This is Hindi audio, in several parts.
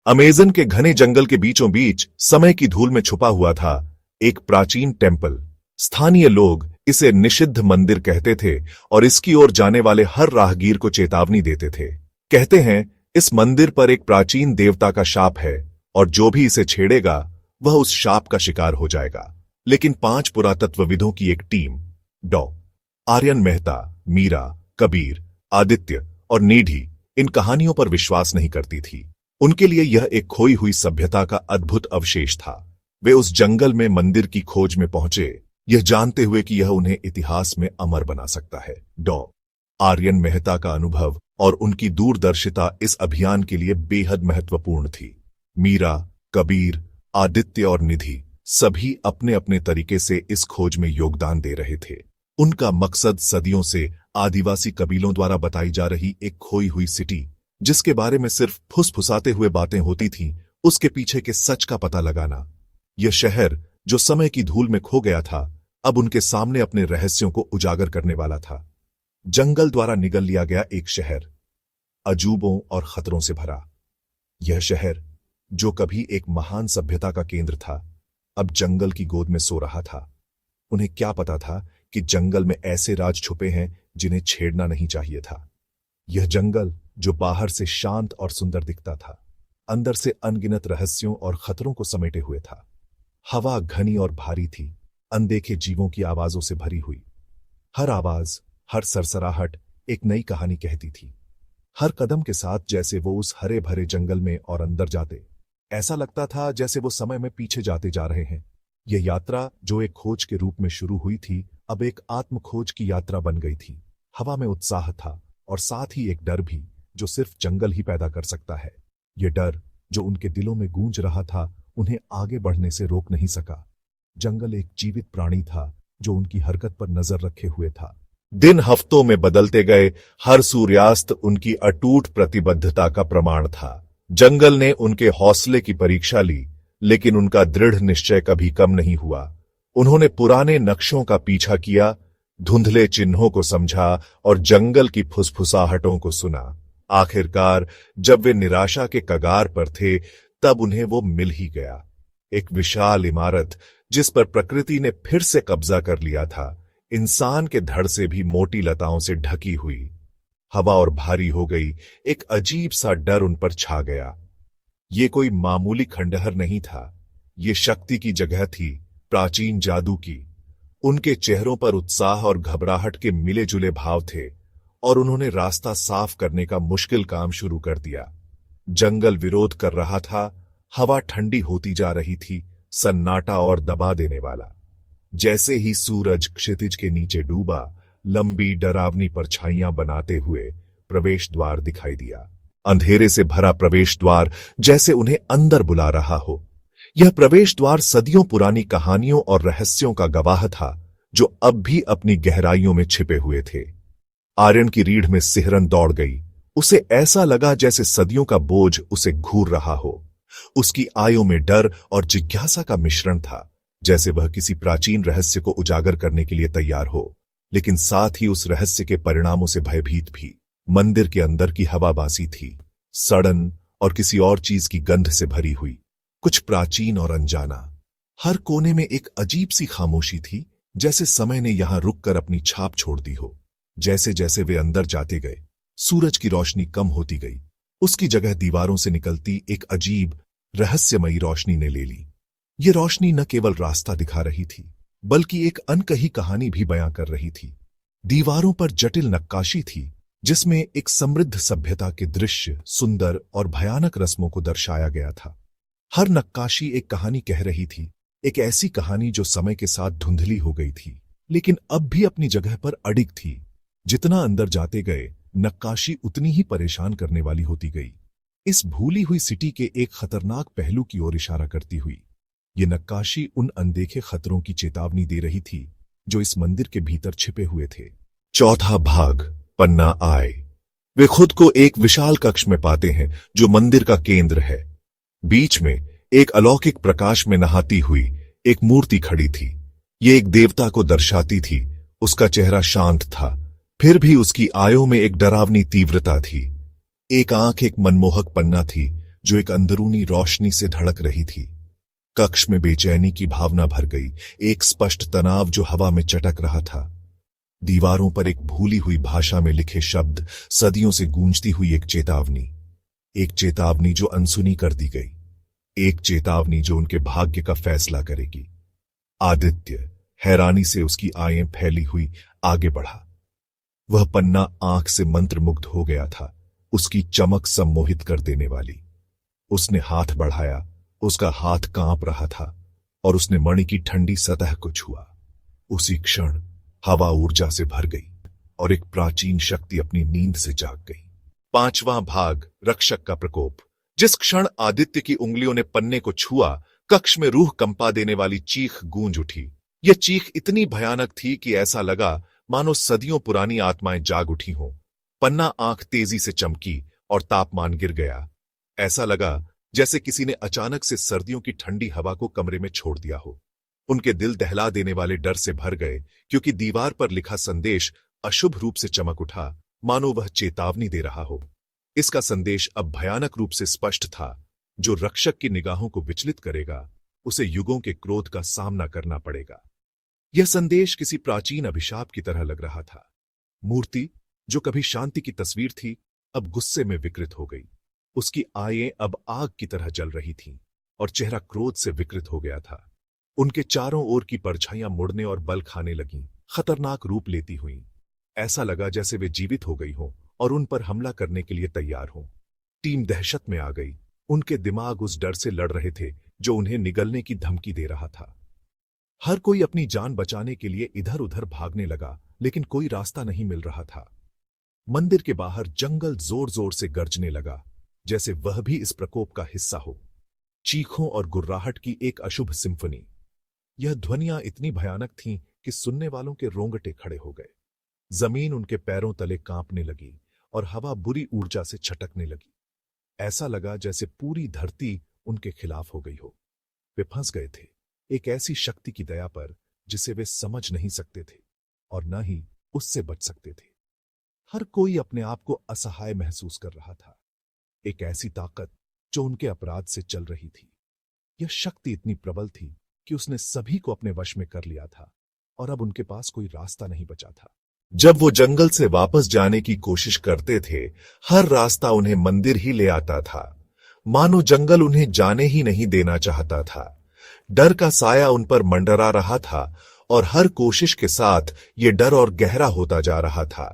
अमेज़न के घने जंगल के बीचों बीच समय की धूल में छुपा हुआ था एक प्राचीन टेम्पल। स्थानीय लोग इसे निषिद्ध मंदिर कहते थे और इसकी ओर जाने वाले हर राहगीर को चेतावनी देते थे। कहते हैं इस मंदिर पर एक प्राचीन देवता का शाप है और जो भी इसे छेड़ेगा वह उस शाप का शिकार हो जाएगा। लेकिन 5 पुरातत्वविदों की एक टीम डॉ. आर्यन मेहता, मीरा, कबीर, आदित्य और निधि इन कहानियों पर विश्वास नहीं करती थी। उनके लिए यह एक खोई हुई सभ्यता का अद्भुत अवशेष था। वे उस जंगल में मंदिर की खोज में पहुंचे, यह जानते हुए कि यह उन्हें इतिहास में अमर बना सकता है। डॉ. आर्यन मेहता का अनुभव और उनकी दूरदर्शिता इस अभियान के लिए बेहद महत्वपूर्ण थी। मीरा, कबीर, आदित्य और निधि सभी अपने अपने तरीके से इस खोज में योगदान दे रहे थे। उनका मकसद सदियों से आदिवासी कबीलों द्वारा बताई जा रही एक खोई हुई सिटी, जिसके बारे में सिर्फ फुसफुसाते हुए बातें होती थीं, उसके पीछे के सच का पता लगाना। यह शहर जो समय की धूल में खो गया था, अब उनके सामने अपने रहस्यों को उजागर करने वाला था। जंगल द्वारा निगल लिया गया एक शहर, अजूबों और खतरों से भरा। यह शहर जो कभी एक महान सभ्यता का केंद्र था, अब जंगल की गोद में सो रहा था। उन्हें क्या पता था कि जंगल में ऐसे राज छुपे हैं जिन्हें छेड़ना नहीं चाहिए था। यह जंगल जो बाहर से शांत और सुंदर दिखता था, अंदर से अनगिनत रहस्यों और खतरों को समेटे हुए था। हवा घनी और भारी थी, अनदेखे जीवों की आवाजों से भरी हुई। हर आवाज, हर सरसराहट एक नई कहानी कहती थी। हर कदम के साथ जैसे वो उस हरे भरे जंगल में और अंदर जाते, ऐसा लगता था जैसे वो समय में पीछे जाते जा रहे हैं। यह यात्रा जो एक खोज के रूप में शुरू हुई थी, अब एक आत्म खोज की यात्रा बन गई थी। हवा में उत्साह था और साथ ही एक डर भी जो सिर्फ जंगल ही पैदा कर सकता है। यह डर जो उनके दिलों में गूंज रहा था, उन्हें आगे बढ़ने से रोक नहीं सका। जंगल एक जीवित प्राणी था जो उनकी हरकत पर नजर रखे हुए था। दिन हफ्तों में बदलते गए, हर सूर्यास्त उनकी अटूट प्रतिबद्धता का प्रमाण था। जंगल ने उनके हौसले की परीक्षा ली, लेकिन उनका दृढ़ निश्चय कभी कम नहीं हुआ। उन्होंने पुराने नक्शों का पीछा किया, धुंधले चिन्हों को समझा और जंगल की फुसफुसाहटों को सुना। आखिरकार जब वे निराशा के कगार पर थे, तब उन्हें वो मिल ही गया। एक विशाल इमारत जिस पर प्रकृति ने फिर से कब्जा कर लिया था, इंसान के धड़ से भी मोटी लताओं से ढकी हुई। हवा और भारी हो गई, एक अजीब सा डर उन पर छा गया। ये कोई मामूली खंडहर नहीं था, ये शक्ति की जगह थी, प्राचीन जादू की। उनके चेहरों पर उत्साह और घबराहट के मिले जुले भाव थे और उन्होंने रास्ता साफ करने का मुश्किल काम शुरू कर दिया। जंगल विरोध कर रहा था, हवा ठंडी होती जा रही थी, सन्नाटा और दबा देने वाला। जैसे ही सूरज क्षितिज के नीचे डूबा, लंबी डरावनी परछाइयां बनाते हुए प्रवेश द्वार दिखाई दिया। अंधेरे से भरा प्रवेश द्वार जैसे उन्हें अंदर बुला रहा हो। यह प्रवेश द्वार सदियों पुरानी कहानियों और रहस्यों का गवाह था, जो अब भी अपनी गहराइयों में छिपे हुए थे। आर्यन की रीढ़ में सिहरन दौड़ गई। उसे ऐसा लगा जैसे सदियों का बोझ उसे घूर रहा हो। उसकी आयों में डर और जिज्ञासा का मिश्रण था, जैसे वह किसी प्राचीन रहस्य को उजागर करने के लिए तैयार हो, लेकिन साथ ही उस रहस्य के परिणामों से भयभीत भी। मंदिर के अंदर की हवा बासी थी, सड़न और किसी और चीज की गंध से भरी हुई, कुछ प्राचीन और अनजाना। हर कोने में एक अजीब सी खामोशी थी, जैसे समय ने यहां रुककर अपनी छाप छोड़ दी हो। जैसे जैसे वे अंदर जाते गए, सूरज की रोशनी कम होती गई। उसकी जगह दीवारों से निकलती एक अजीब रहस्यमयी रोशनी ने ले ली। ये रोशनी न केवल रास्ता दिखा रही थी, बल्कि एक अनकही कहानी भी बयां कर रही थी। दीवारों पर जटिल नक्काशी थी, जिसमें एक समृद्ध सभ्यता के दृश्य, सुंदर और भयानक रस्मों को दर्शाया गया था। हर नक्काशी एक कहानी कह रही थी, एक ऐसी कहानी जो समय के साथ धुंधली हो गई थी, लेकिन अब भी अपनी जगह पर अडिग थी। जितना अंदर जाते गए, नक्काशी उतनी ही परेशान करने वाली होती गई, इस भूली हुई सिटी के एक खतरनाक पहलू की ओर इशारा करती हुई। ये नक्काशी उन अनदेखे खतरों की चेतावनी दे रही थी जो इस मंदिर के भीतर छिपे हुए थे। चौथा भाग, पन्ना आए। वे खुद को एक विशाल कक्ष में पाते हैं जो मंदिर का केंद्र है। बीच में एक अलौकिक प्रकाश में नहाती हुई एक मूर्ति खड़ी थी। ये एक देवता को दर्शाती थी। उसका चेहरा शांत था, फिर भी उसकी आयों में एक डरावनी तीव्रता थी। एक आंख एक मनमोहक पन्ना थी जो एक अंदरूनी रोशनी से धड़क रही थी। कक्ष में बेचैनी की भावना भर गई, एक स्पष्ट तनाव जो हवा में चटक रहा था। दीवारों पर एक भूली हुई भाषा में लिखे शब्द, सदियों से गूंजती हुई एक चेतावनी जो अनसुनी कर दी गई, एक चेतावनी जो उनके भाग्य का फैसला करेगी। आदित्य हैरानी से उसकी आंखें फैली हुई आगे बढ़ा। वह पन्ना आंख से मंत्रमुग्ध हो गया था, उसकी चमक सम्मोहित कर देने वाली। उसने हाथ बढ़ाया, उसका हाथ कांप रहा था और उसने मणि की ठंडी सतह को छुआ। उसी क्षण हवा ऊर्जा से भर गई और एक प्राचीन शक्ति अपनी नींद से जाग गई। 5वां भाग, रक्षक का प्रकोप। जिस क्षण आदित्य की उंगलियों ने पन्ने को छुआ, कक्ष में रूह कंपा देने वाली चीख गूंज उठी। यह चीख इतनी भयानक थी कि ऐसा लगा मानो सदियों पुरानी आत्माएं जाग उठी हों। पन्ना आंख तेजी से चमकी और तापमान गिर गया। ऐसा लगा जैसे किसी ने अचानक से सर्दियों की ठंडी हवा को कमरे में छोड़ दिया हो। उनके दिल दहला देने वाले डर से भर गए, क्योंकि दीवार पर लिखा संदेश अशुभ रूप से चमक उठा, मानो वह चेतावनी दे रहा हो। इसका संदेश अब भयानक रूप से स्पष्ट था। जो रक्षक की निगाहों को विचलित करेगा, उसे युगों के क्रोध का सामना करना पड़ेगा। यह संदेश किसी प्राचीन अभिशाप की तरह लग रहा था। मूर्ति, जो कभी शांति की तस्वीर थी, अब गुस्से में विकृत हो गई। उसकी आंखें अब आग की तरह जल रही थीं और चेहरा क्रोध से विकृत हो गया था। उनके चारों ओर की परछाइयां मुड़ने और बल खाने लगीं, खतरनाक रूप लेती हुईं। ऐसा लगा जैसे वे जीवित हो गई हों और उन पर हमला करने के लिए तैयार हों। टीम दहशत में आ गई। उनके दिमाग उस डर से लड़ रहे थे जो उन्हें निगलने की धमकी दे रहा था। हर कोई अपनी जान बचाने के लिए इधर उधर भागने लगा, लेकिन कोई रास्ता नहीं मिल रहा था। मंदिर के बाहर जंगल जोर जोर से गरजने लगा, जैसे वह भी इस प्रकोप का हिस्सा हो। चीखों और गुर्राहट की एक अशुभ सिम्फनी। यह ध्वनियां इतनी भयानक थीं कि सुनने वालों के रोंगटे खड़े हो गए। जमीन उनके पैरों तले कांपने लगी और हवा बुरी ऊर्जा से छटकने लगी। ऐसा लगा जैसे पूरी धरती उनके खिलाफ हो गई हो। वे फंस गए थे एक ऐसी शक्ति की दया पर जिसे वे समझ नहीं सकते थे और न ही उससे बच सकते थे। हर कोई अपने आप को असहाय महसूस कर रहा था। एक ऐसी ताकत जो उनके अपराध से चल रही थी। यह शक्ति इतनी प्रबल थी कि उसने सभी को अपने वश में कर लिया था और अब उनके पास कोई रास्ता नहीं बचा था। जब वो जंगल से वापस जाने की कोशिश करते थे, हर रास्ता उन्हें मंदिर ही ले आता था, मानो जंगल उन्हें जाने ही नहीं देना चाहता था। डर का साया उन पर मंडरा रहा था और हर कोशिश के साथ ये डर और गहरा होता जा रहा था।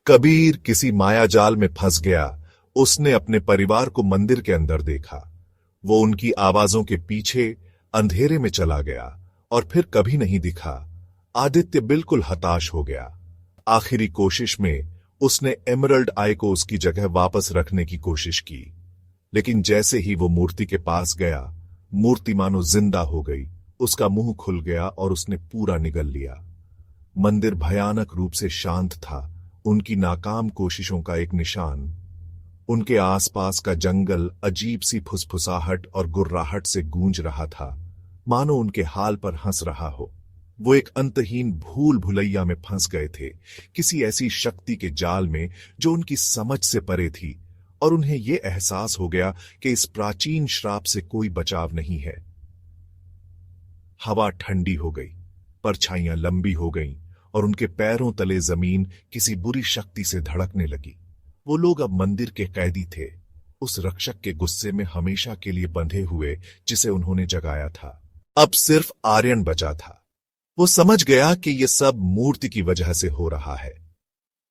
कबीर किसी माया जाल में फंस गया। उसने अपने परिवार को मंदिर के अंदर देखा। वो उनकी आवाजों के पीछे अंधेरे में चला गया और फिर कभी नहीं दिखा। आदित्य बिल्कुल हताश हो गया। आखिरी कोशिश में उसने एमरल्ड आई को उसकी जगह वापस रखने की कोशिश की, लेकिन जैसे ही वो मूर्ति के पास गया, मूर्ति मानो जिंदा हो गई। उसका मुंह खुल गया और उसने पूरा निगल लिया। मंदिर भयानक रूप से शांत था, उनकी नाकाम कोशिशों का एक निशान। उनके आसपास का जंगल अजीब सी फुसफुसाहट और गुर्राहट से गूंज रहा था, मानो उनके हाल पर हंस रहा हो। वो एक अंतहीन भूल भुलैया में फंस गए थे, किसी ऐसी शक्ति के जाल में जो उनकी समझ से परे थी, और उन्हें यह एहसास हो गया कि इस प्राचीन श्राप से कोई बचाव नहीं है। हवा ठंडी हो गई, परछाइयां लंबी हो गईं और उनके पैरों तले जमीन किसी बुरी शक्ति से धड़कने लगी। वो लोग अब मंदिर के कैदी थे, उस रक्षक के गुस्से में हमेशा के लिए बंधे हुए जिसे उन्होंने जगाया था। अब सिर्फ आर्यन बचा था। वो समझ गया कि यह सब मूर्ति की वजह से हो रहा है।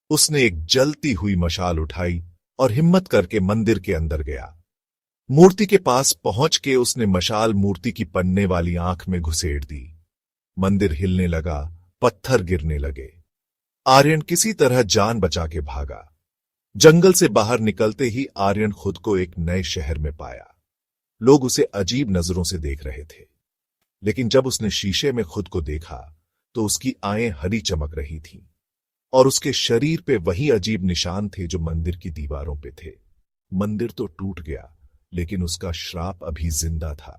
उसने एक जलती हुई मशाल उठाई और हिम्मत करके मंदिर के अंदर गया। मूर्ति के पास पहुंच के उसने मशाल मूर्ति की पन्ने वाली आंख में घुसेड़ दी। मंदिर हिलने लगा, पत्थर गिरने लगे। आर्यन किसी तरह जान बचा के भागा। जंगल से बाहर निकलते ही आर्यन खुद को एक नए शहर में पाया। लोग उसे अजीब नजरों से देख रहे थे, लेकिन जब उसने शीशे में खुद को देखा तो उसकी आंखें हरी चमक रही थीं और उसके शरीर पे वही अजीब निशान थे जो मंदिर की दीवारों पे थे। मंदिर तो टूट गया, लेकिन उसका श्राप अभी जिंदा था।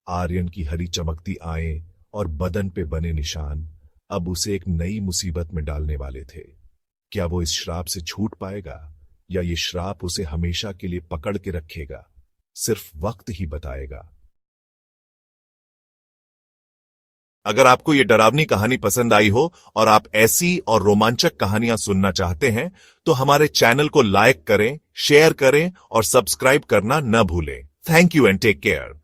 आर्यन की हरी चमकती आंखें और बदन पे बने निशान अब उसे एक नई मुसीबत में डालने वाले थे। क्या वो इस श्राप से छूट पाएगा या ये श्राप उसे हमेशा के लिए पकड़ के रखेगा? सिर्फ वक्त ही बताएगा। अगर आपको ये डरावनी कहानी पसंद आई हो और आप ऐसी और रोमांचक कहानियां सुनना चाहते हैं तो हमारे चैनल को लाइक करें, शेयर करें और सब्सक्राइब करना न भूलें। Thank you and take care.